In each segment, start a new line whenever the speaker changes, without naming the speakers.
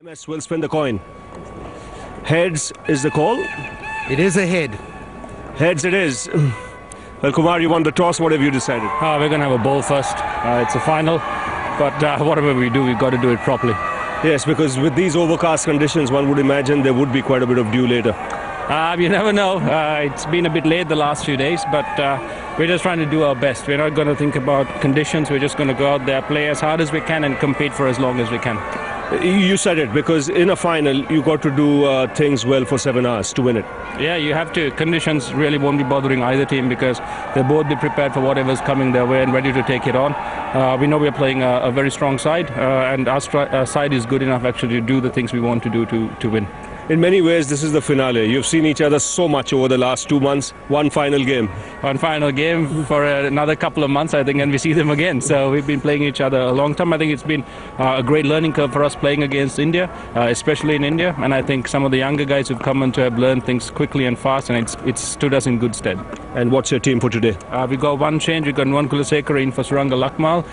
MS will spin the coin. Heads is the call.
It is a head.
Heads it is. Well, Kumar, you won the toss. What have you decided?
We're going to have a ball first. It's a final. But whatever we do, we've got to do it properly.
Yes, because with these overcast conditions, one would imagine there would be quite a bit of dew later.
You never know. It's been a bit late the last few days, but we're just trying to do our best. We're not going to think about conditions. We're just going to go out there, play as hard as we can and compete for as long as we can.
You said it, because in a final, you got to do things well for 7 hours to win it.
Yeah, you have to. Conditions really won't be bothering either team because they'll both be prepared for whatever's coming their way and ready to take it on. We know we're playing a very strong side, and our side is good enough actually to do the things we want to do to win.
In many ways, this is the finale. You've seen each other so much over the last 2 months. One final game.
One final game for another couple of months, I think, and we see them again. So we've been playing each other a long time. I think it's been a great learning curve for us playing against India, especially in India. And I think some of the younger guys who've come in to have learned things quickly and fast, and it's stood us in good stead.
And what's your team for today?
We've got one change. We've got one Kulasekara in for Suranga Lakmal.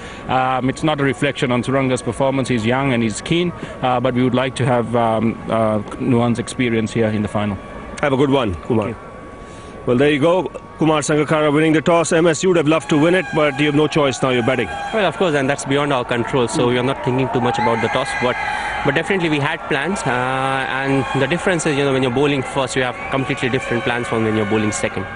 It's not a reflection on Suranga's performance. He's young and he's keen, but we would like to have Nuan's experience here in the final.
Have a good one, Kumar. Well, there you go. Kumar Sangakkara winning the toss. MS, you would have loved to win it, but you have no choice now. You're batting.
Well, of course, and that's beyond our control. So we are not thinking too much about the toss, but definitely we had plans. And the difference is, when you're bowling first, you have completely different plans from when you're bowling second.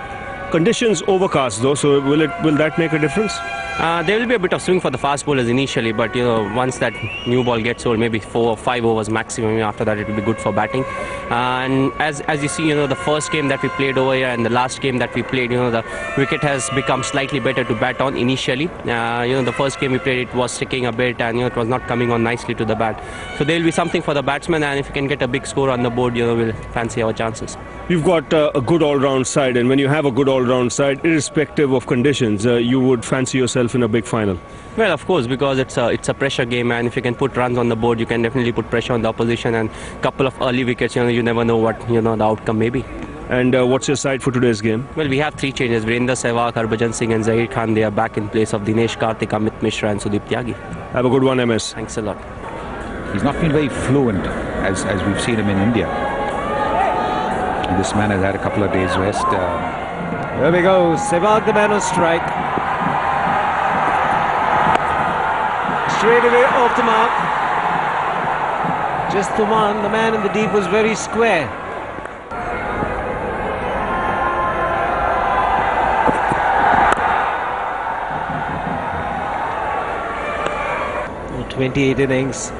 Conditions overcast though, so will that make a difference?
There will be a bit of swing for the fast bowlers initially, but once that new ball gets old, maybe 4 or 5 overs maximum. After that, it will be good for batting. And as you see, the first game that we played over here and the last game that we played, the wicket has become slightly better to bat on initially. The first game we played, it was sticking a bit, and it was not coming on nicely to the bat. So there will be something for the batsman, and if you can get a big score on the board, we'll fancy our chances.
You've got a good all-round side, and when you have a good all-round side, irrespective of conditions, you would fancy yourself in a big final.
Well, of course, because it's a pressure game, and if you can put runs on the board, you can definitely put pressure on the opposition, and a couple of early wickets, you never know what the outcome may be.
And what's your side for today's game?
Well, we have 3 changes. Virendra Sehwag, Harbhajan Singh and Zahir Khan, they are back in place of Dinesh Karthik, Amit Mishra and Sudeep Tyagi.
Have a good one, MS.
Thanks a lot.
He's not been very fluent as we've seen him in India. And this man has had a couple of days rest.
There we go, Sehwag the man on strike. Straight away off the mark. Just the one, the man in the deep was very square. Well, 28 innings,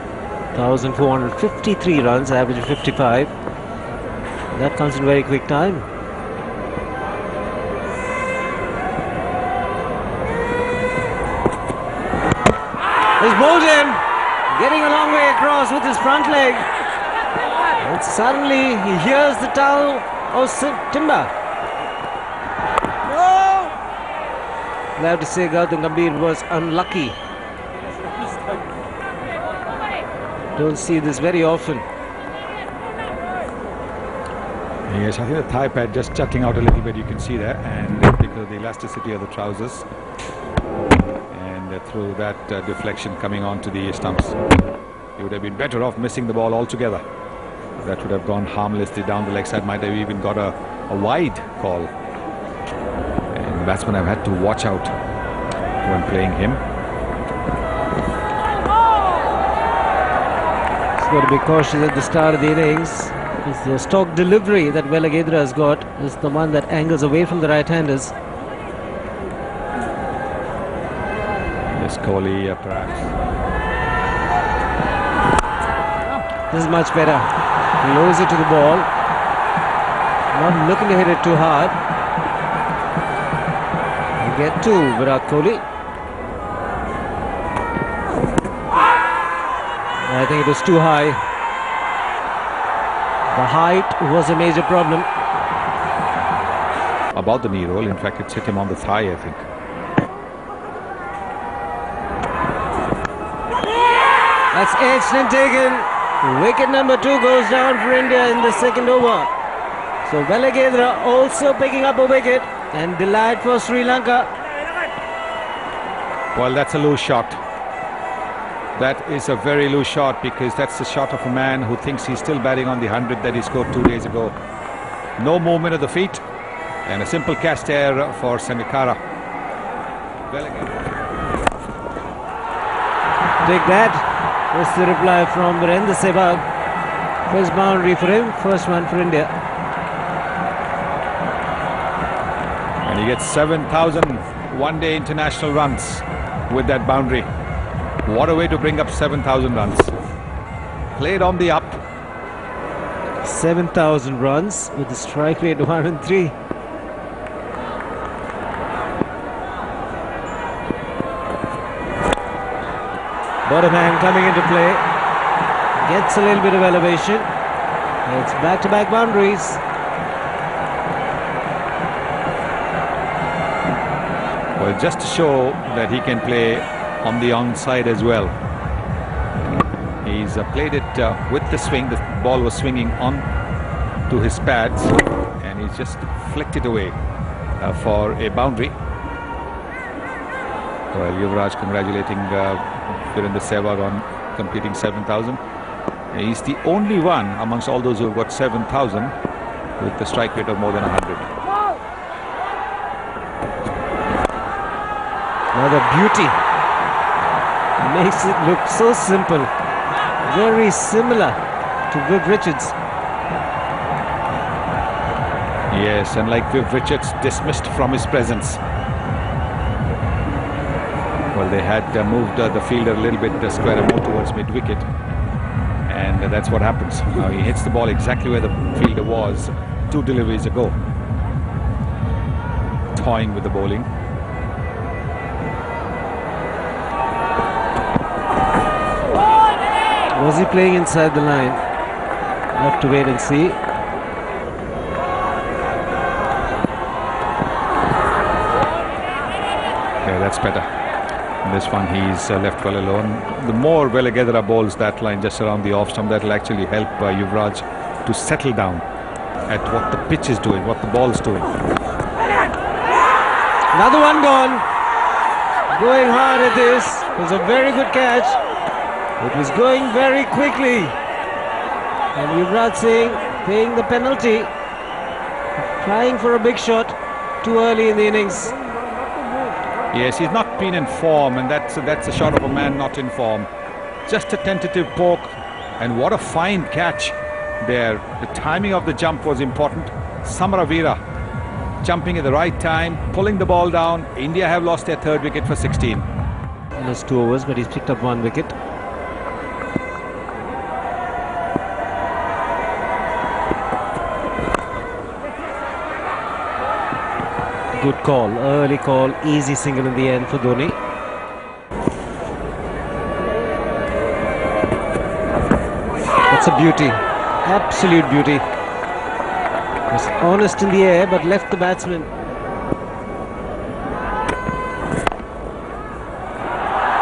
1,453 runs, average of 55. That comes in very quick time. He's bowled him, getting a long way across with his front leg. And suddenly he hears the towel of timber. No! I have to say Gautam Gambhir was unlucky. Don't see this very often.
Yes, I think the thigh pad just chucking out a little bit, you can see that, and because of the elasticity of the trousers. Through that deflection coming onto the stumps, he would have been better off missing the ball altogether. That would have gone harmlessly down the leg side, might have even got a wide call. And the batsmen have had to watch out when playing him.
He's got to be cautious at the start of the innings. It's the stock delivery that Velaghedra has got is the one that angles away from the right-handers.
Kohli, perhaps.
This is much better. He lowers it to the ball. Not looking to hit it too hard. We get to Virat Kohli. I think it was too high. The height was a major problem.
About the knee roll, in fact, it's hit him on the thigh, I think.
That's edged and taken. Wicket number 2 goes down for India in the second over. So Velaghedra also picking up a wicket, and delight for Sri Lanka.
Well, that's a loose shot. That is a very loose shot, because that's the shot of a man who thinks he's still batting on the 100 that he scored 2 days ago. No movement of the feet, and a simple catch there for Sangakkara. Well again.
Take that. That's the reply from Virendra Sehwag. First boundary for him, first one for India.
And he gets 7,000 one-day international runs with that boundary. What a way to bring up 7,000 runs. Played on the up.
7,000 runs with the strike rate of 103. Bottom hand coming into play. Gets a little bit of elevation. It's back-to-back boundaries.
Well, just to show that he can play on the onside as well. He's played it with the swing. The ball was swinging on to his pads, and he's just flicked it away for a boundary. Well, Yuvraj congratulating Virendra Sehwag on completing 7,000. He's the only one amongst all those who have got 7,000 with the strike rate of more than 100.
Another beauty. Makes it look so simple. Very similar to Viv Richards.
Yes, and like Viv Richards, dismissed from his presence. Well, they had moved the fielder a little bit square more towards mid-wicket, and that's what happens. Now he hits the ball exactly where the fielder was 2 deliveries ago. Toying with the bowling.
Was he playing inside the line? We'll have to wait and see.
Yeah, that's better. This one he's left well alone. The more Velagadra bowls that line just around the off stump, that will actually help Yuvraj to settle down at what the pitch is doing, what the ball's doing.
Another one gone. Going hard at this. It was a very good catch. It was going very quickly. And Yuvraj Singh paying the penalty. Trying for a big shot too early in the innings.
Yes, he's not been in form, and that's a shot of a man not in form. Just a tentative poke, and what a fine catch there. The timing of the jump was important. Samaravira jumping at the right time, pulling the ball down. India have lost their 3rd wicket for 16.
Almost 2 overs, but he's picked up 1 wicket. Good call, early call, easy single in the end for Dhoni. That's a beauty, absolute beauty. Was honest in the air but left the batsman.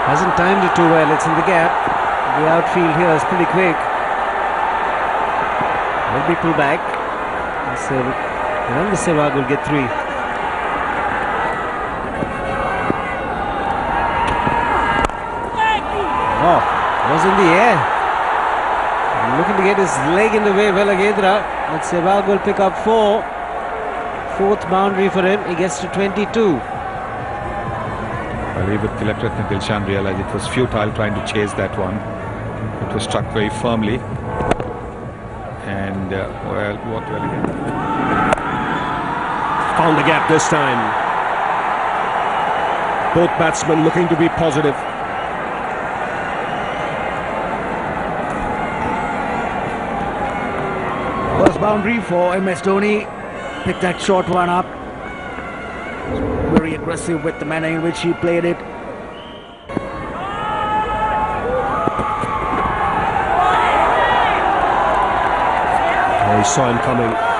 Hasn't timed it too well, it's in the gap. The outfield here is pretty quick. Will be pulled back. And the Sehwag will get 3. Oh, was in the air. Looking to get his leg in the way, Velagadra. And Sehwag will pick up 4. 4th boundary for him. He gets to 22.
I leave it to Tilakratne Dilshan realized it was futile trying to chase that one. It was struck very firmly. And, well, what Velagadra?
Found the gap this time. Both batsmen looking to be positive.
First boundary for MS Dhoni. Picked that short one up. Very aggressive with the manner in which he played it.
Oh, he saw him coming.